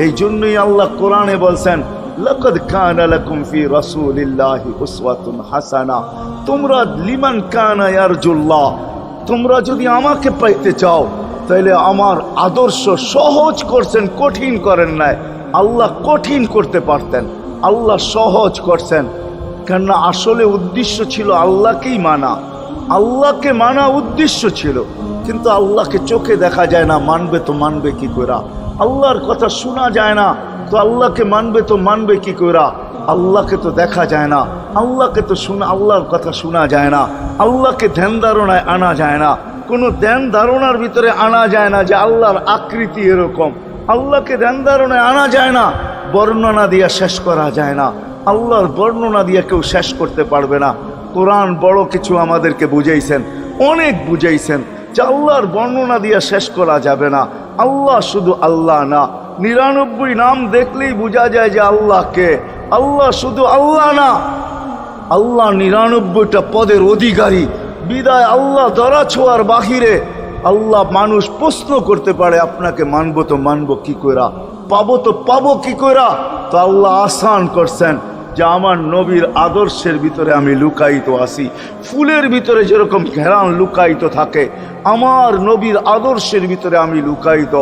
এই জন্যই আল্লাহ কোরআনে বলছেন, লাকাদ কানা লাকুম ফি রাসূলিল্লাহি উসওয়াতুন হাসানা। তোমরা লিমান কানা ইয়ারজুল্লাহ, তোমরা যদি আমাকে পাইতে চাও তাহলে আমার আদর্শ সহজ করছেন, কঠিন করেন নাই। আল্লাহ কঠিন করতে পারতেন, আল্লাহ সহজ করছেন। কেননা আসলে উদ্দেশ্য ছিল আল্লাহকেই মানা, আল্লাহকে মানা উদ্দেশ্য ছিল। কিন্তু আল্লাহকে চোখে দেখা যায় না, মানবে তো মানবে কি করে? আল্লাহর কথা শোনা যায় না, তো আল্লাহকে মানবে তো মানবে কি করে? আল্লাহকে তো দেখা যায় না, আল্লাহকে তো আল্লাহর কথা শোনা যায় না, আল্লাহকে ধ্যান ধারণায় আনা যায় না, কোনো ধ্যান ধারণার ভিতরে আনা যায় না যে আল্লাহর আকৃতি এরকম। আল্লাহকে ধ্যান ধারণায় আনা যায় না, বর্ণনা দিয়া শেষ করা যায় না। আল্লাহর বর্ণনা দিয়ে কেউ শেষ করতে পারবে না। কোরআন বড় কিছু আমাদেরকে বুঝাইছেন, অনেক বুঝাইছেন যে আল্লাহর বর্ণনা দিয়ে শেষ করা যাবে না। আল্লাহ শুধু আল্লাহ না, 99 নাম দেখলেই বোঝা যায় যে আল্লাহকে। আল্লাহ শুধু আল্লাহ না, আল্লাহ 99টা পদের অধিকারী। বিদায় আল্লাহ ধরা ছোঁয়ার বাহিরে আল্লাহ মানুষ প্রশ্ন করতে পারে, আপনাকে মানবো তো মানবো কি কইরা, পাবো তো পাবো কি কইরা? তো আল্লাহ আসান করছেন যে আমার নবীর আদর্শের ভিতরে আমি লুকায়িত আছি। ফুলের ভিতরে যেরকম ঘেরান লুকায়িত থাকে, আমার নবীর আদর্শের ভিতরে আমি লুকায়িত।